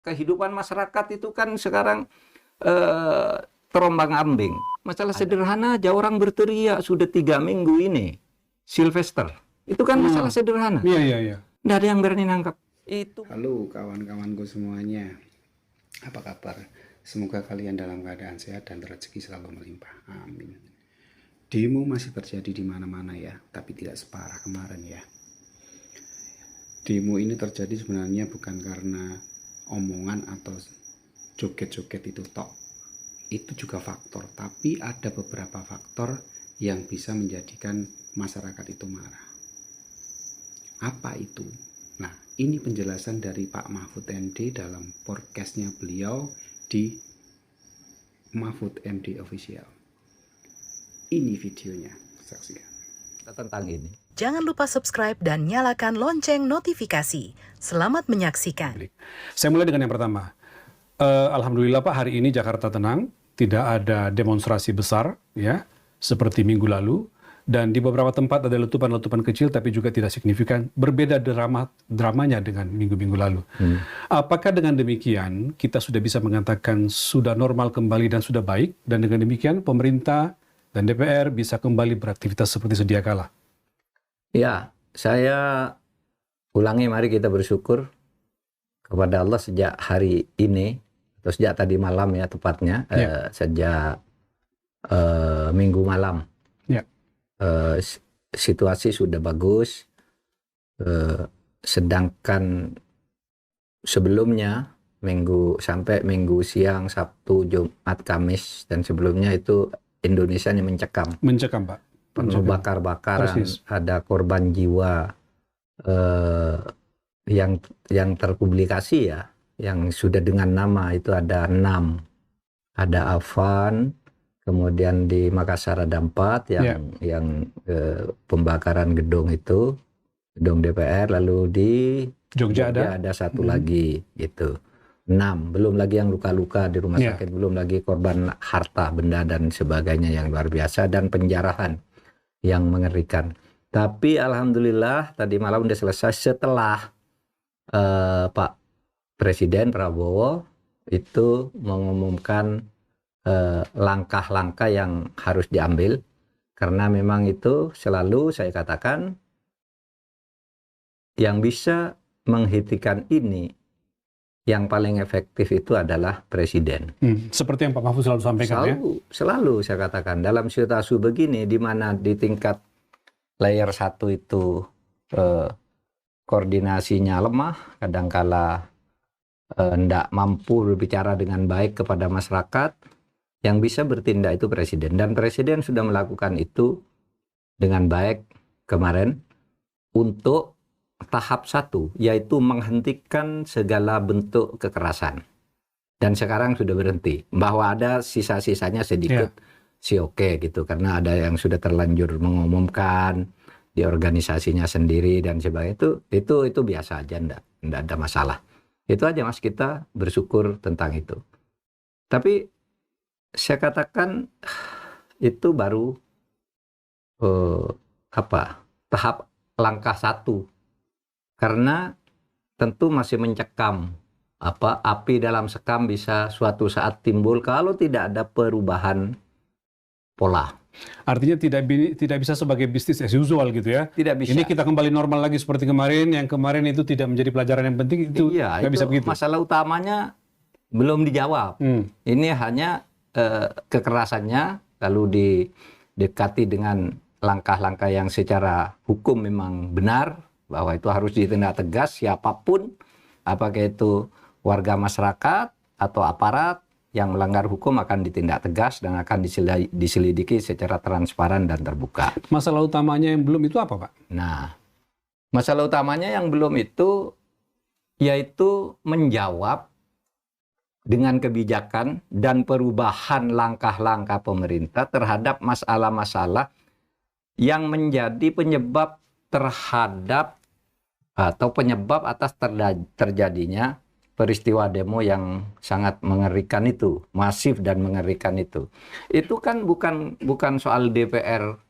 kehidupan masyarakat itu kan sekarang terombang-ambing. Masalah sederhana aja orang berteriak sudah 3 minggu ini Silvester. Itu kan masalah sederhana. Iya. Nggak ada yang berani nangkap. Itu. Halo kawan-kawanku semuanya. Apa kabar? Semoga kalian dalam keadaan sehat dan rezeki selalu melimpah. Amin. Demo masih terjadi di mana-mana ya, tapi tidak separah kemarin ya. Demo ini terjadi sebenarnya bukan karena omongan atau joget-joget itu tok. Itu juga faktor, tapi ada beberapa faktor yang bisa menjadikan masyarakat itu marah. Apa itu? Nah, ini penjelasan dari Pak Mahfud MD dalam podcastnya beliau di Mahfud MD Official. Ini videonya, saksikan. Tentang ini. Jangan lupa subscribe dan nyalakan lonceng notifikasi. Selamat menyaksikan. Saya mulai dengan yang pertama. Alhamdulillah Pak, hari ini Jakarta tenang, tidak ada demonstrasi besar ya seperti minggu lalu, dan di beberapa tempat ada letupan-letupan kecil tapi juga tidak signifikan. Berbeda dramanya dengan minggu-minggu lalu. Apakah dengan demikian kita sudah bisa mengatakan sudah normal kembali dan sudah baik, dan dengan demikian pemerintah dan DPR bisa kembali beraktivitas seperti sedia kala? Ya, saya ulangi, mari kita bersyukur kepada Allah sejak hari ini, atau sejak tadi malam ya tepatnya, sejak minggu malam. Situasi sudah bagus, sedangkan sebelumnya sampai minggu siang, Sabtu, Jumat, Kamis, dan sebelumnya itu Indonesia ini mencekam Pak. Penuh bakar-bakaran, ada korban jiwa yang terpublikasi ya, yang sudah dengan nama itu ada 6. Ada Afan, kemudian di Makassar ada 4 yang pembakaran gedung itu, gedung DPR, lalu di Jogja ada 1 lagi gitu. 6, belum lagi yang luka-luka di rumah sakit, belum lagi korban harta benda dan sebagainya yang luar biasa, dan penjarahan yang mengerikan. Tapi alhamdulillah tadi malam udah selesai setelah Pak Presiden Prabowo itu mengumumkan langkah-langkah yang harus diambil, karena memang itu selalu saya katakan yang bisa menghentikan ini, yang paling efektif itu adalah Presiden. Seperti yang Pak Mahfud selalu sampaikan Selalu saya katakan, dalam situasi begini di mana di tingkat layer 1 itu koordinasinya lemah, kadangkala tidak mampu berbicara dengan baik kepada masyarakat, yang bisa bertindak itu Presiden. Dan Presiden sudah melakukan itu dengan baik kemarin untuk tahap 1, yaitu menghentikan segala bentuk kekerasan. Dan sekarang sudah berhenti. Bahwa ada sisa-sisanya sedikit sih oke gitu, karena ada yang sudah terlanjur mengumumkan di organisasinya sendiri dan sebagainya. Itu biasa aja, enggak ada masalah. Itu aja Mas, kita bersyukur tentang itu. Tapi saya katakan itu baru tahap langkah 1. Karena tentu masih mencekam, api dalam sekam bisa suatu saat timbul kalau tidak ada perubahan pola. Artinya tidak bisa sebagai bisnis as usual gitu ya. Tidak bisa. Ini kita kembali normal lagi seperti kemarin, yang kemarin itu tidak menjadi pelajaran yang penting, itu nggak bisa begitu. Masalah utamanya belum dijawab. Ini hanya kekerasannya lalu didekati dengan langkah-langkah yang secara hukum memang benar, bahwa itu harus ditindak tegas siapapun, apakah itu warga masyarakat atau aparat yang melanggar hukum akan ditindak tegas dan akan diselidiki secara transparan dan terbuka. Masalah utamanya yang belum itu apa Pak? Nah, masalah utamanya yang belum itu yaitu menjawab dengan kebijakan dan perubahan langkah-langkah pemerintah terhadap masalah-masalah yang menjadi penyebab terhadap atau penyebab atas terjadinya peristiwa demo yang sangat mengerikan itu, masif dan mengerikan itu. Itu kan bukan soal DPR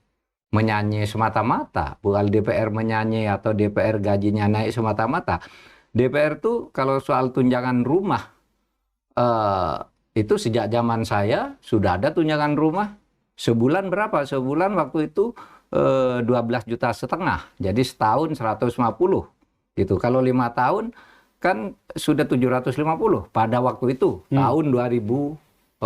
menyanyi semata-mata, bukan DPR menyanyi atau DPR gajinya naik semata-mata. DPR tuh kalau soal tunjangan rumah itu sejak zaman saya sudah ada tunjangan rumah. Sebulan berapa? Sebulan waktu itu 12,5 juta. Jadi setahun 150 gitu. Kalau 5 tahun kan sudah 750 pada waktu itu tahun 2004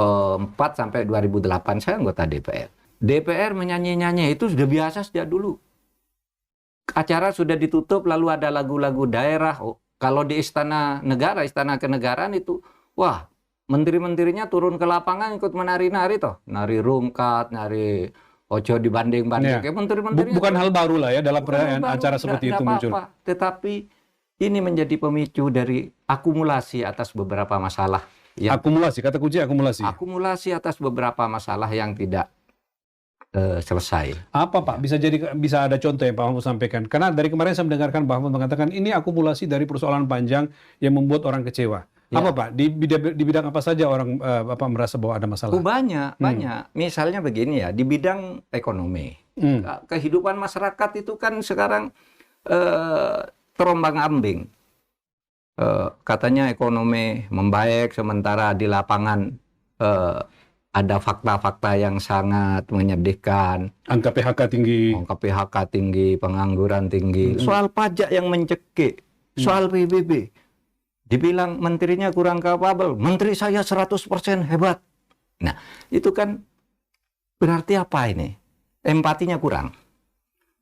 sampai 2008 saya anggota DPR. DPR menyanyi-nyanyi itu sudah biasa sejak dulu. Acara sudah ditutup lalu ada lagu-lagu daerah. Kalau di Istana Negara, Istana Kenegaraan itu, wah, menteri-menterinya turun ke lapangan ikut menari-nari toh, nari rungkat, nari ojo dibanding-banding. Iya. Menteri-menterinya Bukan hal baru lah ya dalam bukan baru, acara seperti itu muncul. apa-apa. Tetapi ini menjadi pemicu dari akumulasi atas beberapa masalah. Akumulasi, kata kunci akumulasi. Akumulasi atas beberapa masalah yang tidak selesai. Apa Pak? Bisa ada contoh yang Pak Mahfud sampaikan? Karena dari kemarin saya mendengarkan Pak Mahfud mengatakan ini akumulasi dari persoalan panjang yang membuat orang kecewa. Ya. Apa Pak? Di bidang apa saja orang merasa bahwa ada masalah? Banyak. Misalnya begini ya, di bidang ekonomi. Kehidupan masyarakat itu kan sekarang terombang-ambing. Katanya ekonomi membaik, sementara di lapangan ada fakta-fakta yang sangat menyedihkan. Angka PHK tinggi, pengangguran tinggi. Soal pajak yang mencekik, soal PBB. Dibilang menterinya kurang kapabel, menteri saya 100% hebat. Nah, itu kan berarti apa ini? Empatinya kurang.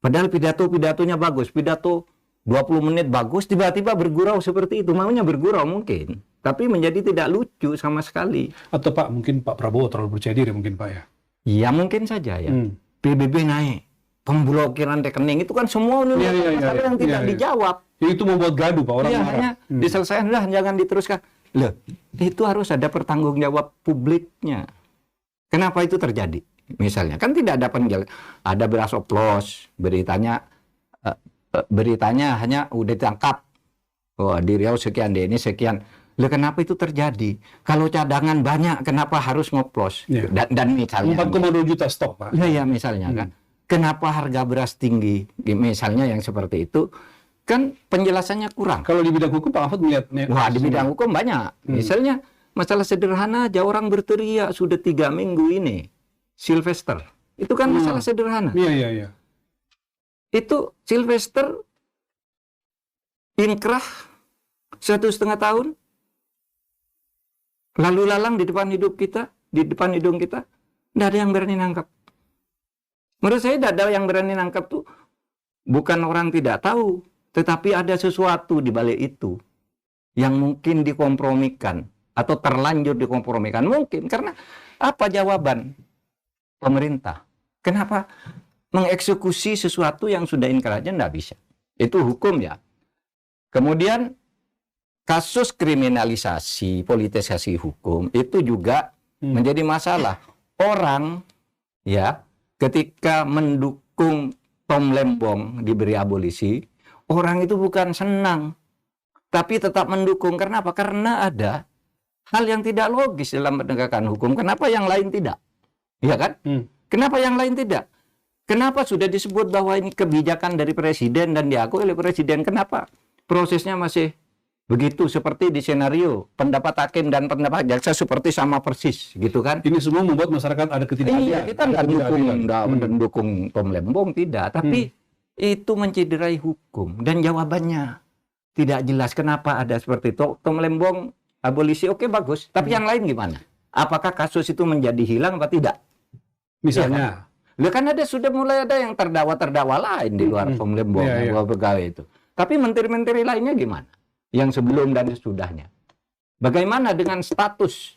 Padahal pidatonya bagus, pidato 20 menit bagus, tiba-tiba bergurau seperti itu. Maunya bergurau mungkin, tapi menjadi tidak lucu sama sekali. Atau Pak, mungkin Pak Prabowo terlalu percaya diri mungkin Pak ya? Ya mungkin saja ya. PBB naik, pemblokiran rekening, itu kan semua masalah yang tidak dijawab. Itu membuat gaduh Pak, orang marah. Hanya diselesaikan, lah jangan diteruskan. Loh, itu harus ada pertanggungjawab publiknya. Kenapa itu terjadi? Misalnya, kan tidak ada penjelasan. Ada beras oplos, beritanya hanya udah ditangkap. Oh, di Riau sekian, di ini sekian. Loh, kenapa itu terjadi? Kalau cadangan banyak, kenapa harus ngoplos? Ya. Dan misalnya 4,2 juta stok Pak. Ya misalnya kan. Kenapa harga beras tinggi? Misalnya yang seperti itu. Kan penjelasannya kurang. Kalau di bidang hukum Pak Mahfud melihat... Wah, di bidang hukum banyak. Misalnya masalah sederhana aja orang berteriak sudah 3 minggu ini. Silvester. Itu kan masalah sederhana. Iya. Itu Silvester inkrah 1,5 tahun. Lalu lalang di depan hidup kita, di depan hidung kita. Tidak ada yang berani nangkap. Menurut saya tidak ada yang berani nangkap tuh. Bukan orang tidak tahu. Tetapi ada sesuatu di balik itu yang mungkin dikompromikan atau terlanjur dikompromikan. Mungkin karena apa jawaban pemerintah? Kenapa mengeksekusi sesuatu yang sudah inkrah aja tidak bisa? Itu hukum ya. Kemudian kasus kriminalisasi, politisasi hukum itu juga menjadi masalah. Orang ya ketika mendukung Tom Lembong diberi abolisi, orang itu bukan senang, tapi tetap mendukung. Kenapa? Karena ada hal yang tidak logis dalam penegakan hukum. Kenapa yang lain tidak? Ya kan? Kenapa yang lain tidak? Kenapa sudah disebut bahwa ini kebijakan dari presiden dan diakui oleh presiden? Kenapa prosesnya masih begitu seperti di skenario pendapat hakim dan pendapat jaksa seperti sama persis, gitu kan? Ini semua membuat masyarakat ada ketidakadilan. Iya, kita nggak mendukung Tom Lembong, tidak. Tapi itu mencederai hukum dan jawabannya tidak jelas. Kenapa ada seperti itu? Tom Lembong abolisi, oke bagus. Tapi yang lain gimana? Apakah kasus itu menjadi hilang atau tidak? Misalnya, ya kan sudah mulai ada yang terdakwa lain di luar Tom Lembong, pegawai itu. Tapi menteri-menteri lainnya gimana? Yang sebelum dan sesudahnya. Bagaimana dengan status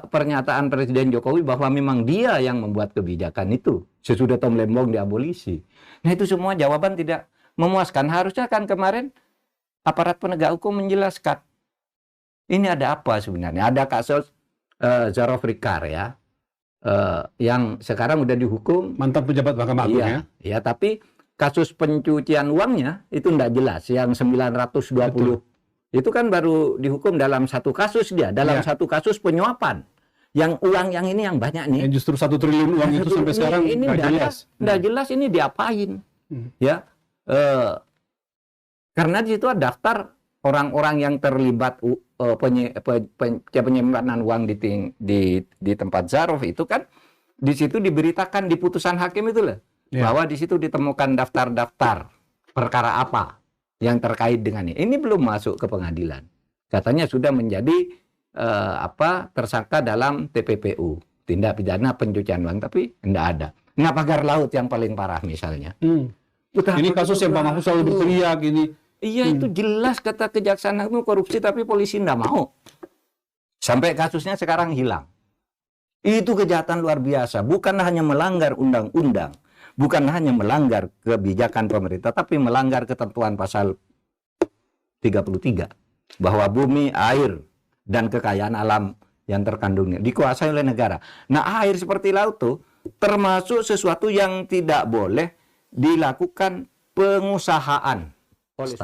pernyataan Presiden Jokowi bahwa memang dia yang membuat kebijakan itu sesudah Tom Lembong diabolisi? Nah, itu semua jawaban tidak memuaskan. Harusnya kan kemarin aparat penegak hukum menjelaskan ini ada apa sebenarnya. Ada kasus Zarof Rikar ya, yang sekarang udah dihukum, mantan pejabat Mahkamah Agung ya. Ya, tapi kasus pencucian uangnya itu tidak jelas. Yang 920 betul. Itu kan baru dihukum dalam satu kasus dia, dalam satu kasus penyuapan. Yang uang yang ini yang banyak nih. Justru 1 triliun uang itu sampai sekarang nggak jelas. Nggak jelas ini diapain. Ya, Karena di situ ada daftar orang-orang yang terlibat penyimpanan uang di tempat Zaruf itu kan, di situ diberitakan di putusan hakim itu loh, bahwa di situ ditemukan daftar-daftar perkara apa yang terkait dengan ini. Ini belum masuk ke pengadilan. Katanya sudah menjadi tersangka dalam TPPU, tindak pidana pencucian uang, tapi tidak ada. Nah, pagar laut yang paling parah misalnya. Ini kasus yang Pak Mahfud selalu berteriak ini. Iya, itu jelas kata Kejaksaan Agung korupsi, tapi polisi tidak mau. Sampai kasusnya sekarang hilang. Itu kejahatan luar biasa. Bukan hanya melanggar undang-undang, bukan hanya melanggar kebijakan pemerintah, tapi melanggar ketentuan pasal 33. Bahwa bumi, air, dan kekayaan alam yang terkandungnya dikuasai oleh negara. Nah, air seperti laut tuh termasuk sesuatu yang tidak boleh dilakukan pengusahaan oleh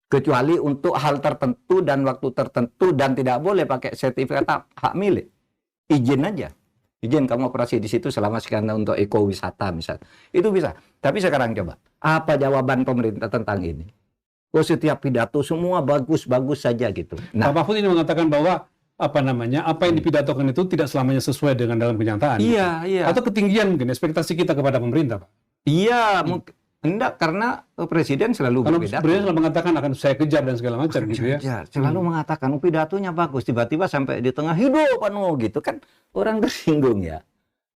kecuali untuk hal tertentu dan waktu tertentu, dan tidak boleh pakai sertifikat hak milik. Izin aja. Izin kamu operasi di situ selama sekian tahun untuk ekowisata misal. Itu bisa. Tapi sekarang coba, apa jawaban pemerintah tentang ini? Oh, setiap pidato semua bagus-bagus saja gitu. Pak Mahfud ini mengatakan bahwa apa yang dipidatokan itu tidak selamanya sesuai dengan dalam kenyataan. Iya, gitu. iya. Atau ketinggian mungkin ekspektasi kita kepada pemerintah, Pak. Iya, enggak, karena presiden selalu Kalau berpidato. presiden selalu mengatakan akan saya kejar dan segala macam gitu ya. Selalu mengatakan pidatonya bagus, tiba-tiba sampai di tengah hidup gitu kan orang tersinggung ya.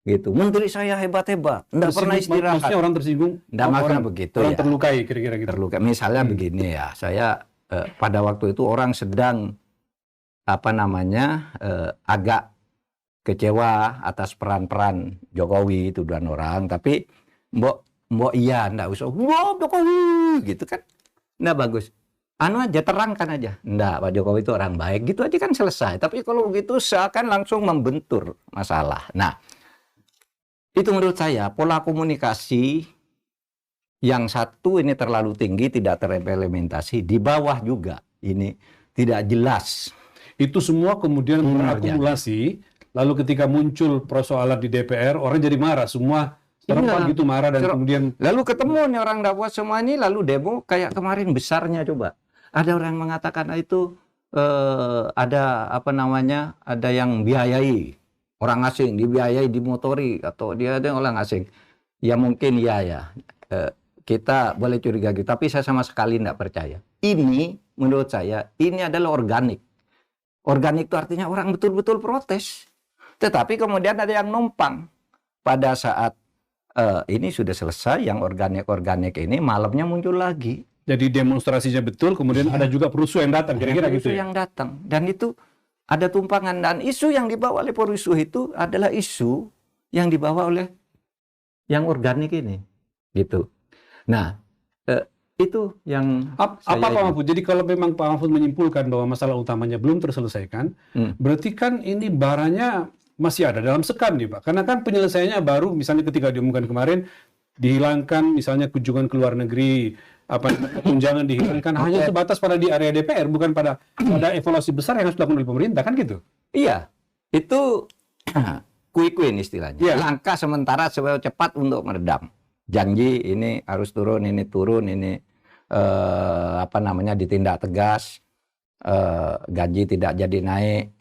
Gitu. Menteri saya hebat-hebat, enggak pernah istirahat. Maksudnya orang tersinggung, enggak maksudnya begitu orang ya. terlukai kira-kira gitu. Terlukai. Misalnya begini ya, saya pada waktu itu orang sedang agak kecewa atas peran-peran Jokowi itu dan orang, tapi mbok iya ndak usah Jokowi gitu kan, ndak bagus, aja terangkan aja, ndak Pak Jokowi itu orang baik gitu aja kan selesai. Tapi kalau begitu seakan langsung membentur masalah. Nah, itu menurut saya pola komunikasi yang satu ini terlalu tinggi, tidak terimplementasi, di bawah juga ini tidak jelas. Itu semua kemudian berakumulasi, lalu ketika muncul persoalan di DPR, orang jadi marah, semua serempak gitu marah, dan kemudian lalu ketemu nih orang tidak puas semua ini, lalu demo kayak kemarin besarnya. Coba ada orang mengatakan itu ada ada yang biayai orang asing, dibiayai, dimotori, atau dia ada orang asing. Ya mungkin ya kita boleh curiga gitu, tapi saya sama sekali tidak percaya. Ini menurut saya ini adalah organik. Organik itu artinya orang betul-betul protes. Tetapi kemudian ada yang numpang. Pada saat ini sudah selesai, yang organik-organik ini malamnya muncul lagi. Jadi demonstrasinya betul, kemudian ada juga perusuh yang datang, kira-kira gitu ya? Yang datang. Dan itu ada tumpangan. Dan isu yang dibawa oleh perusuh itu adalah isu yang dibawa oleh yang organik ini. Gitu. Nah, itu yang apa Pak Mahfud? Jadi kalau memang Pak Mahfud menyimpulkan bahwa masalah utamanya belum terselesaikan, berarti kan ini baranya masih ada dalam sekam nih Pak. Karena kan penyelesaiannya baru, misalnya ketika diumumkan kemarin, dihilangkan misalnya kunjungan ke luar negeri, tunjangan dihilangkan, hanya sebatas pada di area DPR, bukan pada evaluasi besar yang harus dilakukan oleh pemerintah, kan gitu? Iya, itu quick win istilahnya. Yeah. Langkah sementara supaya cepat untuk meredam. Janji ini harus turun, ini ditindak tegas, gaji tidak jadi naik,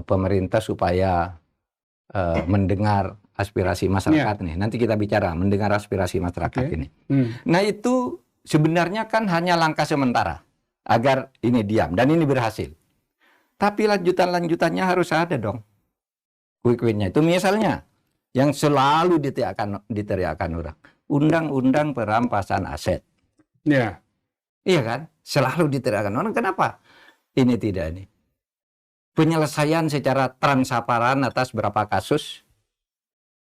pemerintah supaya mendengar aspirasi masyarakat nih. Nanti kita bicara mendengar aspirasi masyarakat ini. Nah, itu sebenarnya kan hanya langkah sementara agar ini diam, dan ini berhasil. Tapi lanjutannya harus ada dong. Quick win-nya itu misalnya yang selalu diteriakan orang, undang-undang perampasan aset. Ya. Iya kan? Selalu diteriakan orang. Kenapa? Ini tidak ini. Penyelesaian secara transparan atas berapa kasus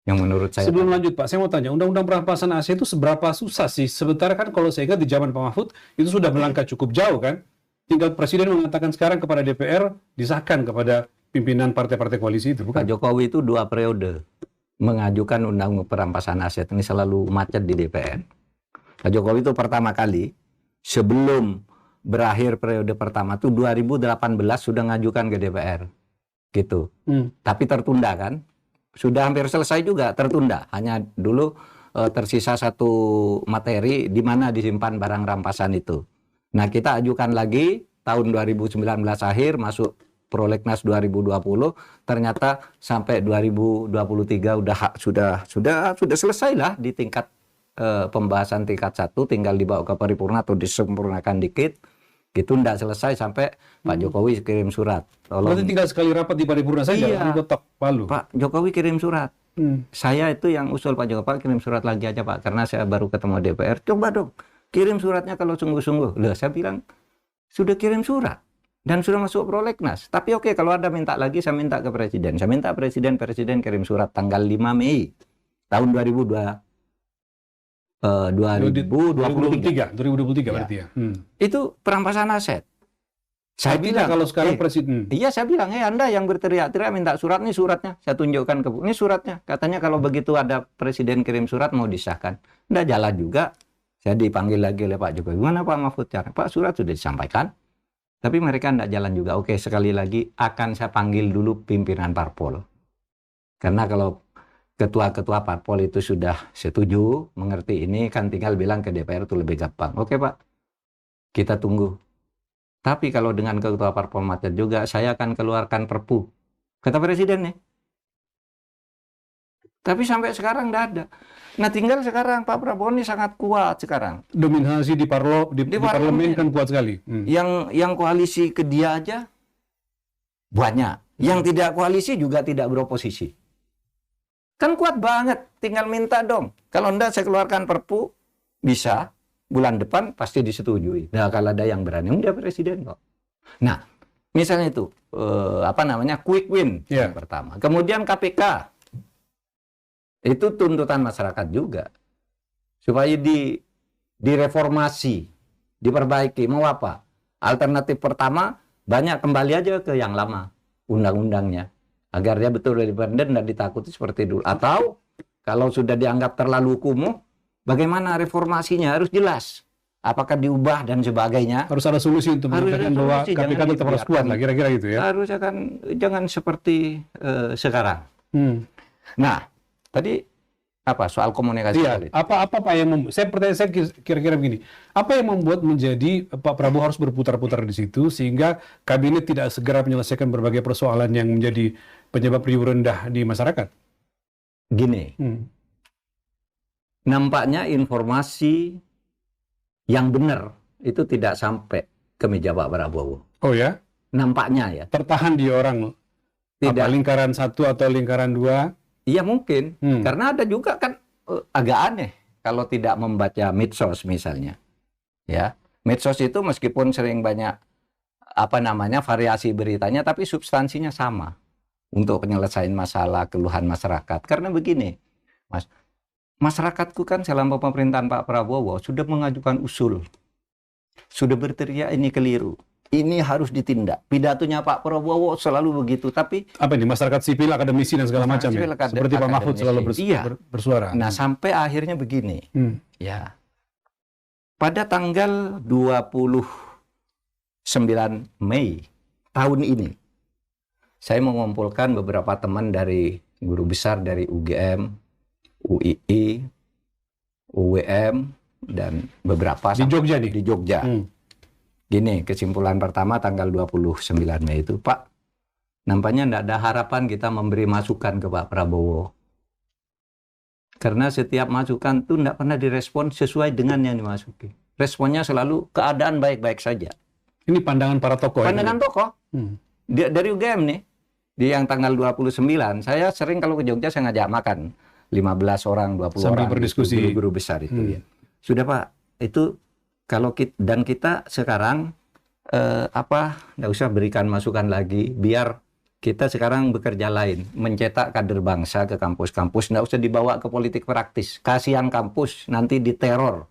yang menurut saya. Sebelum lanjut Pak, saya mau tanya, undang-undang perampasan aset itu seberapa susah sih? Sementara kan kalau saya ingat di zaman Pak Mahfud itu sudah melangkah cukup jauh kan? Tinggal Presiden mengatakan sekarang kepada DPR disahkan kepada pimpinan partai-partai koalisi itu, bukan? Pak Jokowi itu 2 periode mengajukan undang perampasan aset, ini selalu macet di DPR. Pak Jokowi itu pertama kali sebelum berakhir periode pertama itu 2018 sudah ngajukan ke DPR. Gitu. Tapi tertunda kan? Sudah hampir selesai juga tertunda. Hanya dulu tersisa satu materi di mana disimpan barang rampasan itu. Nah, kita ajukan lagi tahun 2019 akhir masuk Prolegnas 2020, ternyata sampai 2023 sudah selesai lah di tingkat pembahasan tingkat 1, tinggal dibawa ke paripurna atau disempurnakan dikit. Gitu enggak selesai sampai Pak Jokowi kirim surat. Berarti tinggal sekali rapat di paripurna saja, Iya. diketok palu. Pak Jokowi kirim surat. Saya itu yang usul Pak Jokowi, Pak kirim surat lagi aja Pak, karena saya baru ketemu DPR. Coba dong, kirim suratnya kalau sungguh-sungguh. Loh, saya bilang, sudah kirim surat dan sudah masuk prolegnas. Tapi oke, kalau ada minta lagi, saya minta ke Presiden. Saya minta Presiden kirim surat tanggal 5 Mei tahun 2023 berarti ya. itu perampasan aset. Saya Artinya bilang kalau sekarang Presiden, iya, saya bilang, Anda yang berteriak-teriak minta surat, nih suratnya, saya tunjukkan ke ini suratnya. Katanya kalau begitu ada Presiden kirim surat mau disahkan. Nggak jalan juga. Saya dipanggil lagi oleh Pak Jokowi. Gimana Pak Mahfud cara? Pak, surat sudah disampaikan, tapi mereka nggak jalan juga. Oke, sekali lagi akan saya panggil dulu pimpinan parpol. Karena kalau ketua-ketua parpol itu sudah setuju, mengerti ini, kan tinggal bilang ke DPR itu lebih gampang. Oke Pak, kita tunggu. Tapi kalau dengan ketua parpol macet juga, saya akan keluarkan perpu. Kata Presiden nih. Tapi sampai sekarang nggak ada. Nah, tinggal sekarang Pak Prabowo ini sangat kuat sekarang. dominasi di parlemen kan kuat sekali. Yang koalisi ke dia aja banyak. Yang tidak koalisi juga tidak beroposisi. Kan kuat banget, tinggal minta dong. Kalau enggak saya keluarkan perpu, bisa. Bulan depan pasti disetujui. Nah, kalau ada yang berani, dia Presiden kok. Nah, misalnya itu, quick win yang pertama. Kemudian KPK. Itu tuntutan masyarakat juga. Supaya direformasi, diperbaiki. Mau apa? Alternatif pertama, banyak kembali aja ke yang lama, undang-undangnya. Agar dia betul independen dan ditakuti seperti dulu. Atau kalau sudah dianggap terlalu kumuh, bagaimana reformasinya harus jelas. Apakah diubah dan sebagainya. Harus ada solusi untuk mengatakan bahwa KPK tetap harus kuat lah, kira-kira gitu ya. Harusnya kan jangan seperti sekarang. Nah, tadi apa soal komunikasi politik? Apa Pak yang saya kira-kira begini. Apa yang membuat menjadi Pak Prabowo harus berputar-putar di situ sehingga kabinet tidak segera menyelesaikan berbagai persoalan yang menjadi penyebab riuh rendah di masyarakat? Gini. Nampaknya informasi yang benar itu tidak sampai ke meja Pak Prabowo. Oh ya? Nampaknya ya. Tertahan di orang Tidak. lingkaran 1 atau lingkaran 2? Iya mungkin. Karena ada juga kan agak aneh kalau tidak membaca medsos misalnya. Ya. Medsos itu meskipun sering banyak variasi beritanya, tapi substansinya sama untuk penyelesaian masalah keluhan masyarakat. Karena begini, Mas. Masyarakatku kan selama pemerintahan Pak Prabowo sudah mengajukan usul. Sudah berteriak ini keliru. Ini harus ditindak. Pidatonya Pak Prabowo selalu begitu. Tapi apa ini masyarakat sipil, akademisi dan segala macam ya? Seperti Pak Mahfud selalu bersuara. Nah, sampai akhirnya begini. Ya. Pada tanggal 29 Mei tahun ini, saya mengumpulkan beberapa teman dari guru besar dari UGM, UII, UWM, dan beberapa di Jogja nih? Di Jogja. Gini, kesimpulan pertama tanggal 29 Mei itu, Pak, nampaknya tidak ada harapan kita memberi masukan ke Pak Prabowo. Karena setiap masukan itu tidak pernah direspon sesuai dengan yang dimasuki. Responnya selalu keadaan baik-baik saja. Ini pandangan para tokoh. Pandangan tokoh. Dari UGM nih, di yang tanggal 29, saya sering kalau ke Jogja saya ngajak makan. 15 orang, 20 sambil orang. Berdiskusi. Guru-guru besar itu ya. Sudah Pak, itu kalau kita sekarang nggak usah berikan masukan lagi, biar kita sekarang bekerja lain, mencetak kader bangsa ke kampus-kampus, nggak usah dibawa ke politik praktis. Kasihan kampus nanti diteror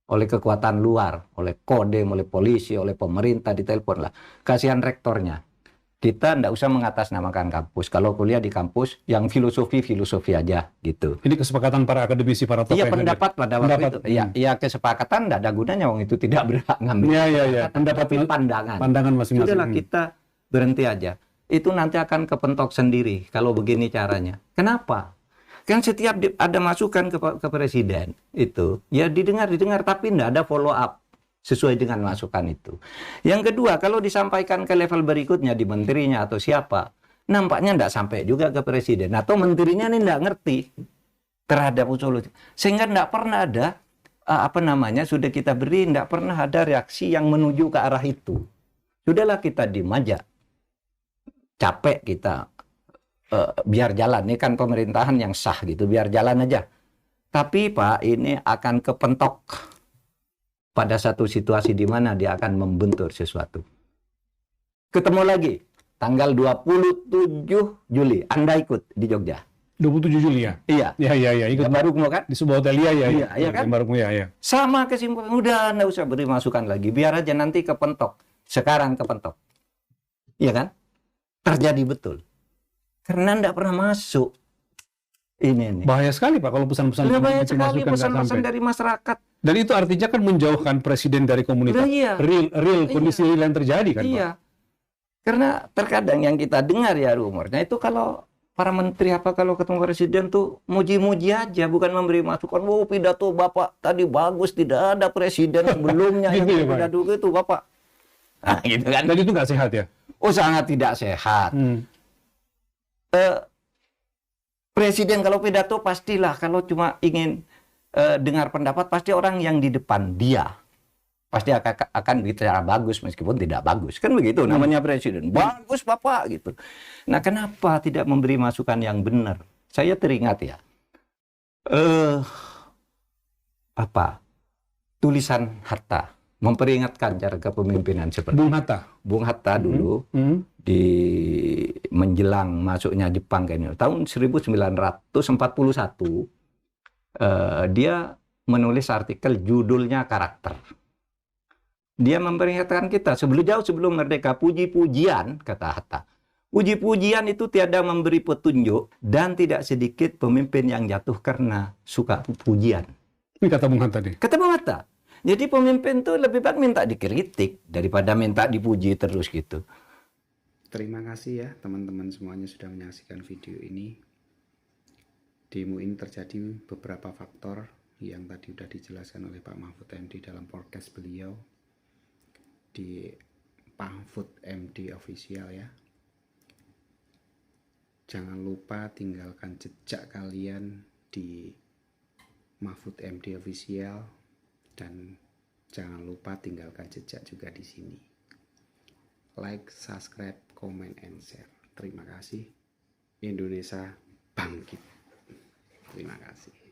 oleh kekuatan luar, oleh Kodim, oleh polisi, oleh pemerintah, ditelepon lah. Kasihan rektornya. Kita nggak usah mengatasnamakan kampus. Kalau kuliah di kampus, yang filosofi aja gitu. Ini kesepakatan para akademisi, para tokoh. Iya, pendapat pada waktu itu. Ya kesepakatan nggak ada gunanya, wong itu tidak berhak ngambil. Iya. Tapi pandangan. Pandangan masing-masing. Sudahlah, kita berhenti aja. Itu nanti akan kepentok sendiri kalau begini caranya. Kenapa? Kan setiap ada masukan ke presiden itu, ya didengar, tapi tidak ada follow up sesuai dengan masukan itu. Yang kedua, kalau disampaikan ke level berikutnya di menterinya atau siapa, nampaknya tidak sampai juga ke presiden. Atau menterinya ini tidak ngerti terhadap usul itu. Sehingga tidak pernah ada, sudah kita beri, tidak pernah ada reaksi yang menuju ke arah itu. Sudahlah kita diem aja. Capek kita. Biar jalan, ini kan pemerintahan yang sah gitu, biar jalan aja. Tapi Pak, ini akan kepentok pada satu situasi di mana dia akan membentur sesuatu. Ketemu lagi, tanggal 27 Juli, Anda ikut di Jogja. 27 Juli ya? Iya. Iya, ikut. Baru kan? Di sebuah hotel Iya kan? Ya. Sama kesimpulan, udah nggak usah beri masukan lagi, biar aja nanti kepentok. Sekarang kepentok. Iya kan? Terjadi betul. Karena tidak pernah masuk. Ini. Bahaya sekali Pak kalau pesan-pesan bahaya sekali masukan pesan-pesan dari masyarakat. Dan itu artinya kan menjauhkan presiden dari komunitas. Iya. Real kondisi real yang terjadi kan Iya. Pak? Karena terkadang yang kita dengar ya rumornya itu kalau para menteri kalau ketemu presiden tuh muji-muji aja, bukan memberi masukan. Oh, pidato Bapak tadi bagus, tidak ada presiden sebelumnya yang Gitu ya, Pak? pidato itu Bapak. Nah, gitu kan. Dan itu nggak sehat ya? Oh, sangat tidak sehat. Presiden kalau pidato pastilah, kalau cuma ingin dengar pendapat, pasti orang yang di depan dia pasti akan bicara bagus meskipun tidak bagus, kan begitu namanya presiden. Bagus Bapak gitu. Nah, kenapa tidak memberi masukan yang benar? Saya teringat ya, tulisan Hatta memperingatkan cara kepemimpinan seperti Bung Hatta dulu di menjelang masuknya Jepang ke Indonesia tahun 1941, dia menulis artikel judulnya Karakter. Dia memperingatkan kita jauh sebelum merdeka, puji-pujian, kata Hatta, puji-pujian itu tiada memberi petunjuk dan tidak sedikit pemimpin yang jatuh karena suka pujian. Ini kata Bung Hatta tadi. Kata Bung Hatta. Jadi pemimpin tuh lebih baik minta dikritik daripada minta dipuji terus gitu. Terima kasih ya teman-teman semuanya sudah menyaksikan video ini. Demo ini terjadi beberapa faktor yang tadi sudah dijelaskan oleh Pak Mahfud MD dalam podcast beliau di Mahfud MD Official ya. Jangan lupa tinggalkan jejak kalian di Mahfud MD Official dan jangan lupa tinggalkan jejak juga di sini. Like, subscribe, comment, and share. Terima kasih. Indonesia bangkit. Terima kasih.